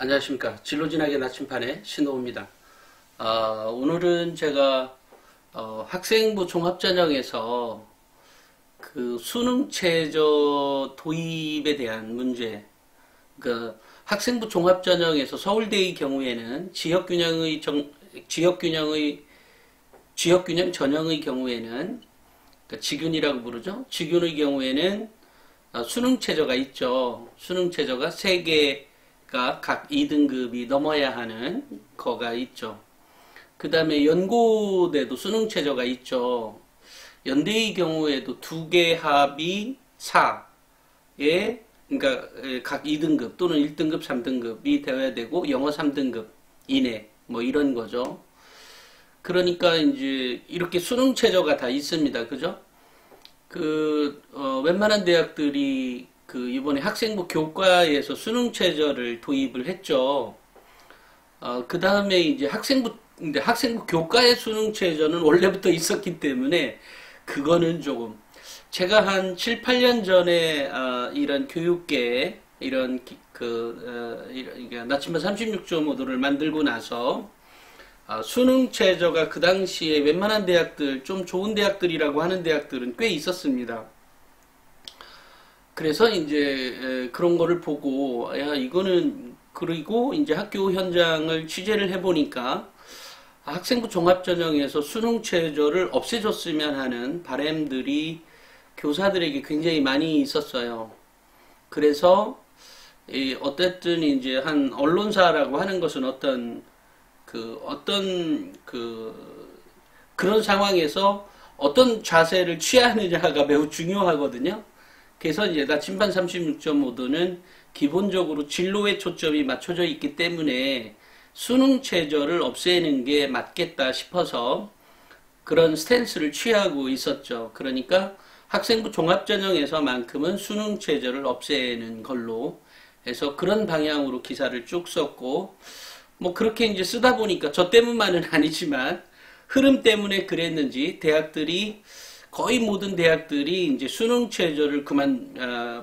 안녕하십니까. 진로진학의 나침판의 신호입니다. 오늘은 제가 학생부 종합전형에서 그 수능체저 도입에 대한 문제, 그 학생부 종합전형에서 서울대의 경우에는 지역균형 전형의 경우에는 그러니까 지균이라고 부르죠. 지균의 경우에는 수능체저가 있죠. 수능체저가 3개가 각 2등급이 넘어야 하는 거가 있죠. 그 다음에 연고대도 수능체저가 있죠. 연대의 경우에도 2개 합이 4에 그러니까 각 2등급 또는 1등급, 3등급이 되어야 되고 영어 3등급 이내 뭐 이런 거죠. 그러니까 이제 이렇게 수능체저가 다 있습니다. 그죠? 웬만한 대학들이 이번에 학생부 교과에서 수능체저를 도입을 했죠. 그 다음에 이제 학생부 교과의 수능체저는 원래부터 있었기 때문에 그거는 조금 제가 한 7, 8년 전에 이런 교육계 이런 나침반 36.5도를 만들고 나서 수능체저가 그 당시에 웬만한 대학들, 좀 좋은 대학들이라고 하는 대학들은 꽤 있었습니다. 그래서 이제 그런 거를 보고, 야, 이거는, 그리고 이제 학교 현장을 취재를 해보니까 학생부 종합전형에서 수능체저를 없애줬으면 하는 바람들이 교사들에게 굉장히 많이 있었어요. 그래서, 어쨌든 이제 한 언론사라고 하는 것은 그런 상황에서 어떤 자세를 취하느냐가 매우 중요하거든요. 그래서 이제 나침반 36.5도는 기본적으로 진로에 초점이 맞춰져 있기 때문에 수능체저를 없애는 게 맞겠다 싶어서 그런 스탠스를 취하고 있었죠. 그러니까 학생부 종합전형에서만큼은 수능체저를 없애는 걸로 해서 그런 방향으로 기사를 쭉 썼고, 뭐 그렇게 이제 쓰다 보니까 저 때문만은 아니지만 흐름 때문에 그랬는지 거의 모든 대학들이 이제 수능체저를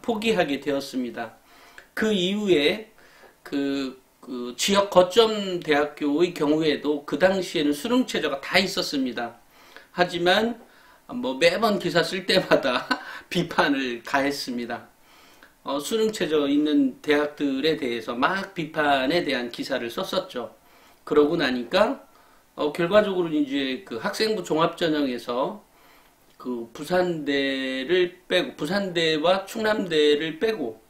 포기하게 되었습니다. 그 이후에 지역 거점 대학교의 경우에도 그 당시에는 수능체저가 다 있었습니다. 하지만 뭐 매번 기사 쓸 때마다 비판을 가했습니다. 수능체저 있는 대학들에 대해서 막 비판에 대한 기사를 썼었죠. 그러고 나니까 결과적으로 이제 그 학생부 종합전형에서 그 부산대와 충남대를 빼고,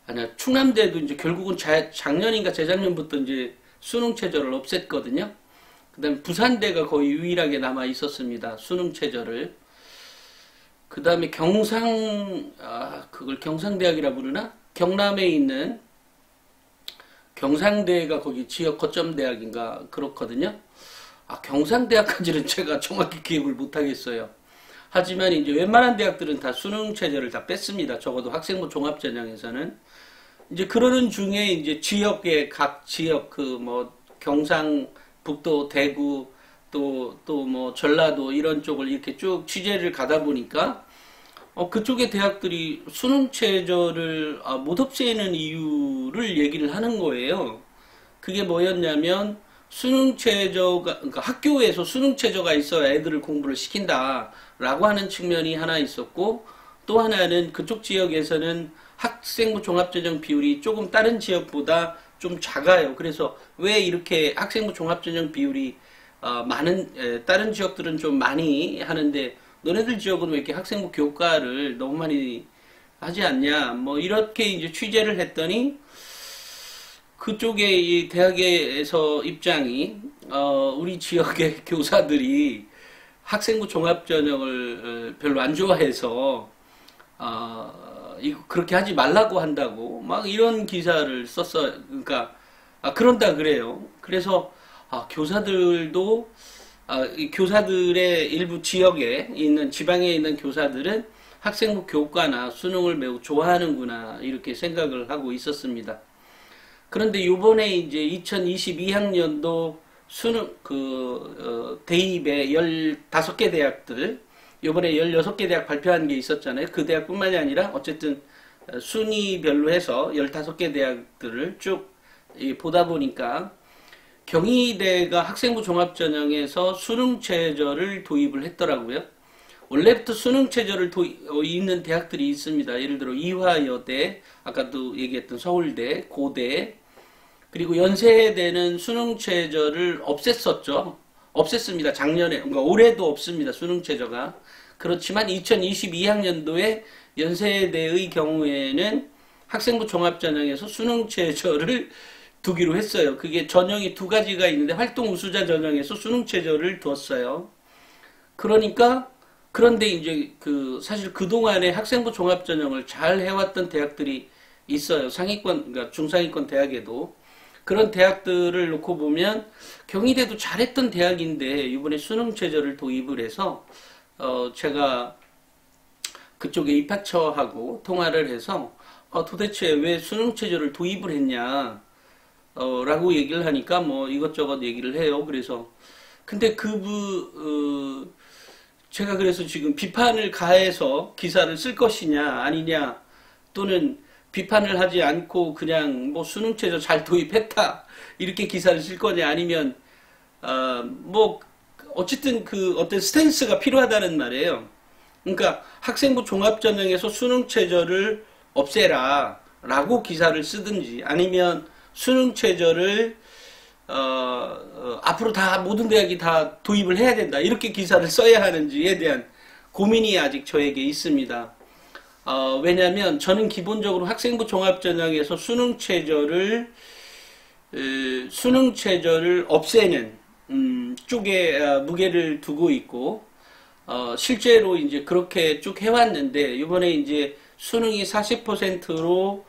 아니야, 충남대도 이제 결국은 작년인가 재작년부터 이제 수능체저를 없앴거든요. 그 다음에 부산대가 거의 유일하게 남아 있었습니다. 수능체저를. 그 다음에 그걸 경상대학이라 부르나? 경남에 있는 경상대가 거기 지역 거점 대학인가 그렇거든요. 경상대학까지는 제가 정확히 기억을 못하겠어요. 하지만 이제 웬만한 대학들은 다 수능체저를 다 뺐습니다. 적어도 학생부 종합전형에서는. 이제 그러는 중에 이제 각 지역 경상북도, 대구, 또 뭐 전라도 이런 쪽을 이렇게 쭉 취재를 가다 보니까 그쪽의 대학들이 수능체저를 못 없애는 이유를 얘기를 하는 거예요. 그게 뭐였냐면 그러니까 학교에서 수능체저가 있어야 애들을 공부를 시킨다라고 하는 측면이 하나 있었고, 또 하나는 그쪽 지역에서는 학생부 종합전형 비율이 조금 다른 지역보다 좀 작아요. 그래서 왜 이렇게 학생부 종합전형 비율이 다른 지역들은 좀 많이 하는데 너네들 지역은 왜 이렇게 학생부 교과를 너무 많이 하지 않냐, 뭐 이렇게 이제 취재를 했더니 그쪽에 이 대학에서 입장이 우리 지역의 교사들이 학생부 종합전형을 별로 안 좋아해서 이거 그렇게 하지 말라고 한다고 막 이런 기사를 썼어요. 그러니까 그런다 그래요. 그래서 교사들도 교사들의 일부 지역에 있는 지방에 있는 교사들은 학생부 교과나 수능을 매우 좋아하는구나 이렇게 생각을 하고 있었습니다. 그런데 요번에 이제 2022학년도 수능 대입에 15개 대학들, 요번에 16개 대학 발표한 게 있었잖아요. 그 대학뿐만이 아니라 어쨌든 순위별로 해서 15개 대학들을 쭉 보다 보니까 경희대가 학생부 종합전형에서 수능 최저를 도입을 했더라고요. 원래부터 수능 최저를 있는 대학들이 있습니다. 예를 들어 이화여대, 아까도 얘기했던 서울대, 고대, 그리고 연세대는 수능 최저를 없앴었죠. 없앴습니다. 작년에, 그러니까 올해도 없습니다. 수능 최저가. 그렇지만 2022학년도에 연세대의 경우에는 학생부 종합전형에서 수능 최저를 두기로 했어요. 그게 전형이 두 가지가 있는데 활동 우수자 전형에서 수능 최저를 두었어요. 그러니까 그런데 이제 사실 그동안에 학생부 종합전형을 잘 해왔던 대학들이 있어요. 상위권, 그러니까 중상위권 대학에도. 그런 대학들을 놓고 보면 경희대도 잘했던 대학인데 이번에 수능 최저를 도입을 해서 제가 그쪽에 입학처하고 통화를 해서 도대체 왜 수능 최저를 도입을 했냐 라고 얘기를 하니까 뭐 이것저것 얘기를 해요. 그래서 근데 제가 그래서 지금 비판을 가해서 기사를 쓸 것이냐 아니냐 또는 비판을 하지 않고 그냥 뭐 수능 최저 잘 도입했다 이렇게 기사를 쓸 거냐 아니면 뭐 어쨌든 어떤 스탠스가 필요하다는 말이에요. 그러니까 학생부 종합전형에서 수능 최저를 없애라 라고 기사를 쓰든지 아니면 수능 최저를 앞으로 다 모든 대학이 다 도입을 해야 된다 이렇게 기사를 써야 하는지에 대한 고민이 아직 저에게 있습니다. 왜냐하면 저는 기본적으로 학생부 종합전형에서 수능 최저를 없애는 쪽에 무게를 두고 있고 실제로 이제 그렇게 쭉 해왔는데 이번에 이제 수능이 40%로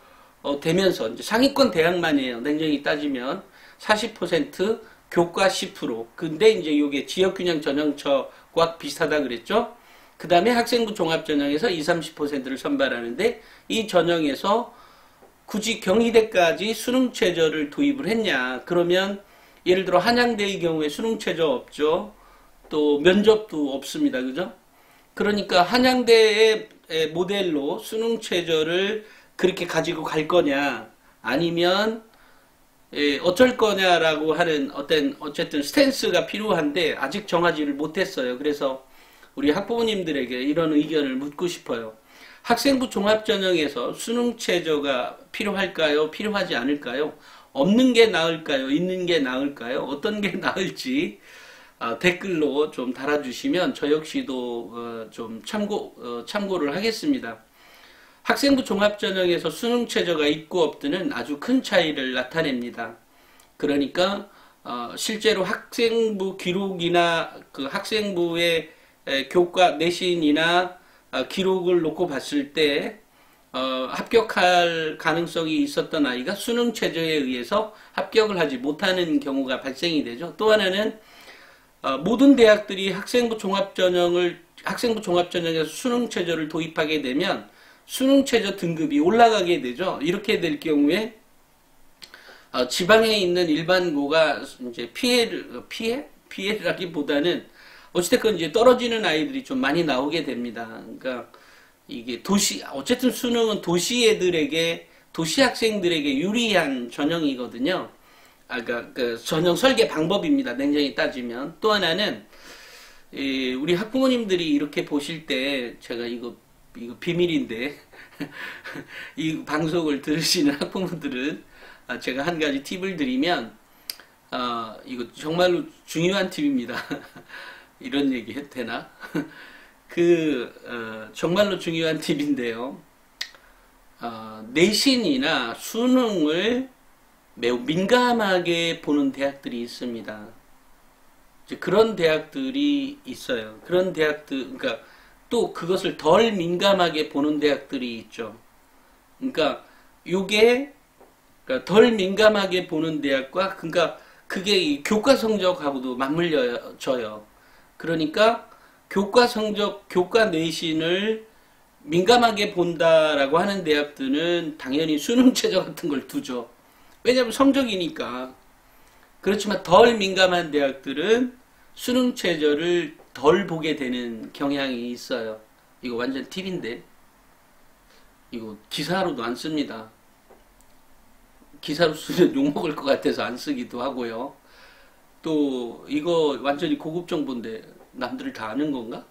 되면서 이제 상위권 대학만이에요. 냉정히 따지면 40% 교과 10%. 근데 이제 이게 지역균형 전형처와 비슷하다 그랬죠. 그 다음에 학생부 종합전형에서 20, 30%를 선발하는데 이 전형에서 굳이 경희대까지 수능 최저를 도입을 했냐. 그러면 예를 들어 한양대의 경우에 수능 최저 없죠. 또 면접도 없습니다. 그죠? 그러니까 한양대의 모델로 수능 최저를 그렇게 가지고 갈 거냐 아니면 어쩔 거냐라고 하는 어쨌든 스탠스가 필요한데 아직 정하지를 못했어요. 그래서 우리 학부모님들에게 이런 의견을 묻고 싶어요. 학생부 종합전형에서 수능 최저가 필요할까요? 필요하지 않을까요? 없는 게 나을까요? 있는 게 나을까요? 어떤 게 나을지 댓글로 좀 달아주시면 저 역시도 좀 참고를 하겠습니다. 학생부 종합전형에서 수능 최저가 있고 없든은 아주 큰 차이를 나타냅니다. 그러니까 실제로 학생부 기록이나 학생부의 교과 내신이나 기록을 놓고 봤을 때 합격할 가능성이 있었던 아이가 수능 최저에 의해서 합격을 하지 못하는 경우가 발생이 되죠. 또 하나는 모든 대학들이 학생부 종합전형에서 수능 최저를 도입하게 되면 수능 최저 등급이 올라가게 되죠. 이렇게 될 경우에 지방에 있는 일반고가 이제 피해라기보다는 어찌됐건 이제 떨어지는 아이들이 좀 많이 나오게 됩니다. 그러니까 이게 어쨌든 수능은 도시 학생들에게 유리한 전형이거든요. 그러니까 전형 설계 방법입니다. 냉정히 따지면. 또 하나는 우리 학부모님들이 이렇게 보실 때 제가 이거 비밀인데 이 방송을 들으시는 학부모들은 제가 한 가지 팁을 드리면 이거 정말로 중요한 팁입니다. 이런 얘기 해도 되나? 정말로 중요한 팁인데요. 내신이나 수능을 매우 민감하게 보는 대학들이 있습니다. 이제 그런 대학들이 있어요. 그런 대학들, 그러니까 또 그것을 덜 민감하게 보는 대학들이 있죠. 그러니까 그러니까 덜 민감하게 보는 대학과 그러니까 그게 이 교과 성적하고도 맞물려져요. 그러니까 교과 성적, 교과 내신을 민감하게 본다라고 하는 대학들은 당연히 수능 최저 같은 걸 두죠. 왜냐하면 성적이니까. 그렇지만 덜 민감한 대학들은 수능 최저를 덜 보게 되는 경향이 있어요. 이거 완전 팁인데 이거 기사로도 안 씁니다. 기사로 쓰면 욕먹을 것 같아서 안 쓰기도 하고요. 또 이거 완전히 고급 정보인데 남들이 다 아는 건가?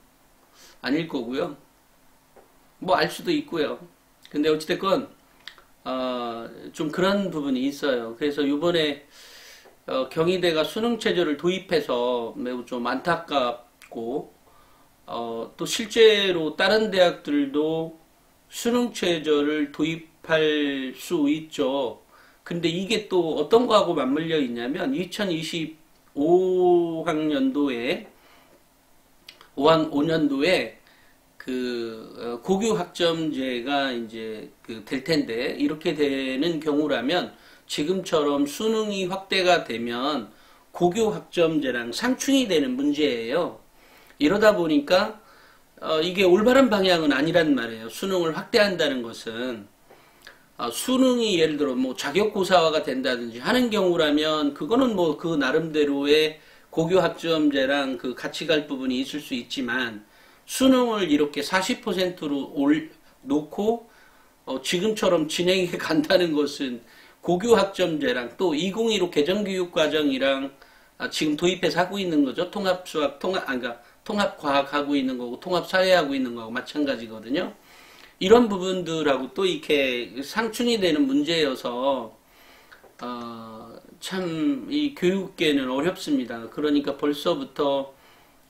아닐 거고요. 뭐 알 수도 있고요. 근데 어찌됐건 좀 그런 부분이 있어요. 그래서 요번에 경희대가 수능 체제를 도입해서 매우 좀 안타깝고 또 실제로 다른 대학들도 수능 체제를 도입할 수 있죠. 근데 이게 또 어떤 거하고 맞물려 있냐면 2025학년도에 5년도에 그 고교 학점제가 이제 될 텐데 이렇게 되는 경우라면 지금처럼 수능이 확대가 되면 고교 학점제랑 상충이 되는 문제예요. 이러다 보니까 이게 올바른 방향은 아니란 말이에요. 수능을 확대한다는 것은 수능이 예를 들어 뭐 자격고사화가 된다든지 하는 경우라면 그거는 뭐 그 나름대로의 고교 학점제랑 그 같이 갈 부분이 있을 수 있지만 수능을 이렇게 40%로 놓고 지금처럼 진행해 간다는 것은 고교 학점제랑 또 2015 개정교육과정이랑 지금 도입해서 하고 있는 거죠. 통합수학, 그러니까 통합과학 하고 있는 거고 통합사회 하고 있는 거하고 마찬가지거든요. 이런 부분들하고 또 이렇게 상충이 되는 문제여서 참 이 교육계는 어렵습니다. 그러니까 벌써부터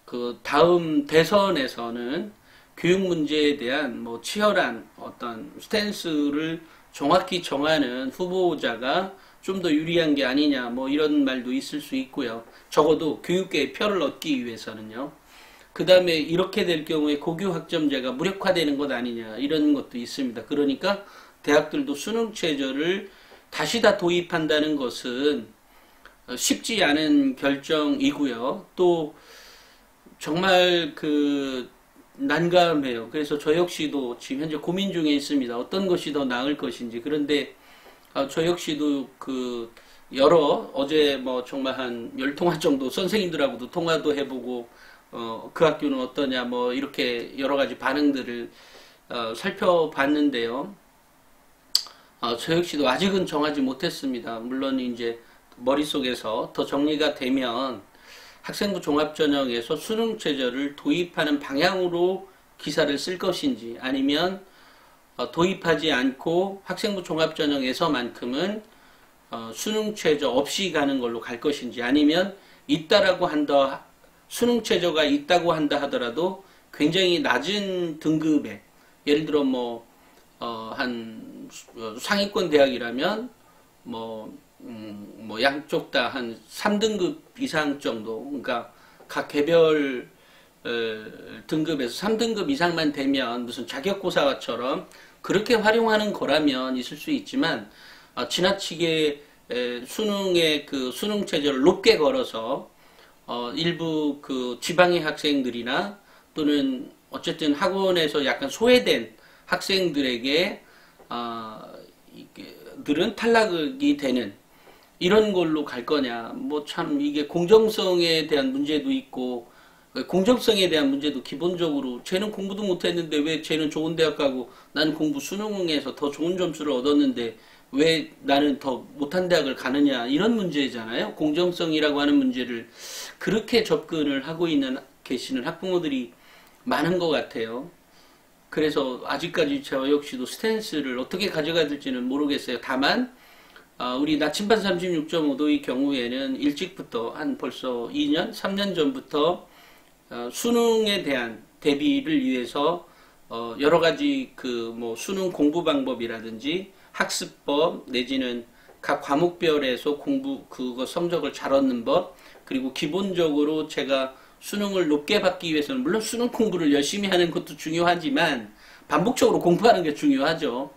그 다음 대선에서는 교육 문제에 대한 뭐 치열한 어떤 스탠스를 정확히 정하는 후보자가 좀 더 유리한 게 아니냐 뭐 이런 말도 있을 수 있고요. 적어도 교육계의 표를 얻기 위해서는요. 그 다음에 이렇게 될 경우에 고교 학점제가 무력화되는 것 아니냐 이런 것도 있습니다. 그러니까 대학들도 수능 체제를 다시 다 도입한다는 것은 쉽지 않은 결정이고요. 또 정말 그 난감해요. 그래서 저 역시도 지금 현재 고민 중에 있습니다. 어떤 것이 더 나을 것인지. 그런데 저 역시도 그 어제 뭐 정말 한 10통화 정도 선생님들하고도 통화도 해보고 그 학교는 어떠냐 뭐 이렇게 여러 가지 반응들을 살펴봤는데요. 저 역시도 아직은 정하지 못했습니다. 물론 이제 머릿속에서 더 정리가 되면 학생부 종합전형에서 수능 체제를 도입하는 방향으로 기사를 쓸 것인지 아니면 도입하지 않고 학생부 종합전형에서만큼은 수능 체제 없이 가는 걸로 갈 것인지 아니면 있다라고 한다 수능 체제가 있다고 한다 하더라도 굉장히 낮은 등급에 예를 들어 뭐 한 상위권 대학이라면 뭐 양쪽 다 한 3등급 이상 정도, 그러니까 각 개별 등급에서 3등급 이상만 되면 무슨 자격고사처럼 그렇게 활용하는 거라면 있을 수 있지만 지나치게 수능의 그 수능 체제를 높게 걸어서 일부 그 지방의 학생들이나 또는 어쨌든 학원에서 약간 소외된 학생들에게 들은 탈락이 되는 이런 걸로 갈 거냐. 뭐 참 이게 공정성에 대한 문제도 있고 공정성에 대한 문제도 기본적으로 쟤는 공부도 못했는데 왜 쟤는 좋은 대학 가고 나는 공부 수능에서 더 좋은 점수를 얻었는데 왜 나는 더 못한 대학을 가느냐 이런 문제잖아요. 공정성이라고 하는 문제를 그렇게 접근을 하고 계시는 학부모들이 많은 것 같아요. 그래서 아직까지 저 역시도 스탠스를 어떻게 가져가야 될지는 모르겠어요. 다만 우리 나침반 36.5도의 경우에는 일찍부터 한 벌써 2년, 3년 전부터 수능에 대한 대비를 위해서 여러 가지 그 뭐 수능 공부 방법이라든지 학습법 내지는 각 과목별에서 그거 성적을 잘 얻는 법 그리고 기본적으로 제가 수능을 높게 받기 위해서는 물론 수능 공부를 열심히 하는 것도 중요하지만 반복적으로 공부하는 게 중요하죠.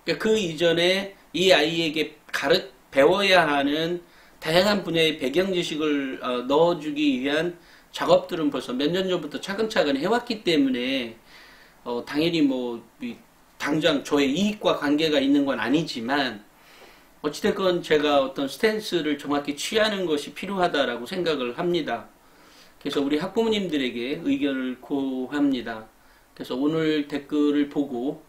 그러니까 그 이전에 이 아이에게 배워야 하는 다양한 분야의 배경 지식을 넣어주기 위한 작업들은 벌써 몇 년 전부터 차근차근 해왔기 때문에 당연히 뭐 당장 저의 이익과 관계가 있는 건 아니지만 어찌됐건 제가 어떤 스탠스를 정확히 취하는 것이 필요하다라고 생각을 합니다. 그래서 우리 학부모님들에게 의견을 구합니다. 그래서 오늘 댓글을 보고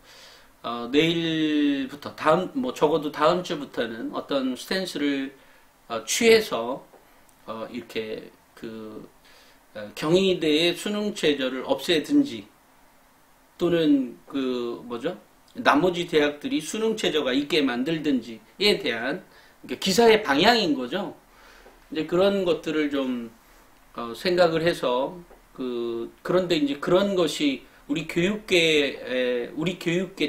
내일부터 뭐 적어도 다음 주부터는 어떤 스탠스를 취해서 이렇게 경희대의 수능 최저를 없애든지 또는 나머지 대학들이 수능 최저가 있게 만들든지에 대한 기사의 방향인 거죠. 이제 그런 것들을 좀 생각을 해서 그런데 이제 그런 것이 우리 교육계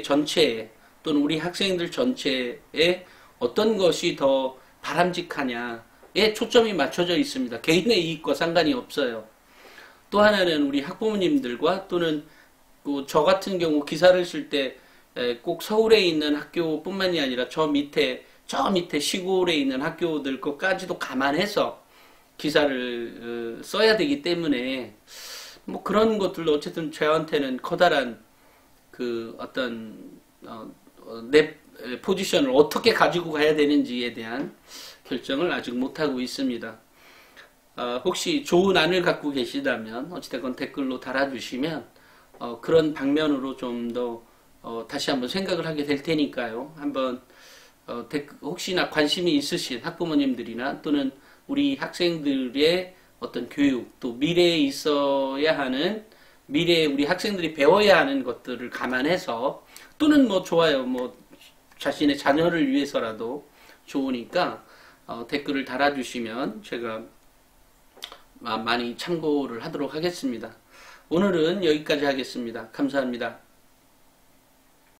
전체에 또는 우리 학생들 전체에 어떤 것이 더 바람직하냐에 초점이 맞춰져 있습니다. 개인의 이익과 상관이 없어요. 또 하나는 우리 학부모님들과 또는 저 같은 경우 기사를 쓸 때 꼭 서울에 있는 학교뿐만이 아니라 저 밑에 시골에 있는 학교들 것까지도 감안해서 기사를 써야 되기 때문에 뭐 그런 것들도 어쨌든 저한테는 커다란 내 포지션을 어떻게 가지고 가야 되는지에 대한 결정을 아직 못하고 있습니다. 혹시 좋은 안을 갖고 계시다면 어찌됐건 댓글로 달아주시면 그런 방면으로 좀 더 다시 한번 생각을 하게 될 테니까요. 한번 혹시나 관심이 있으신 학부모님들이나 또는 우리 학생들의 어떤 교육 또 미래에 있어야 하는 미래에 우리 학생들이 배워야 하는 것들을 감안해서 또는 뭐 좋아요 뭐 자신의 자녀를 위해서라도 좋으니까 댓글을 달아주시면 제가 많이 참고를 하도록 하겠습니다. 오늘은 여기까지 하겠습니다. 감사합니다.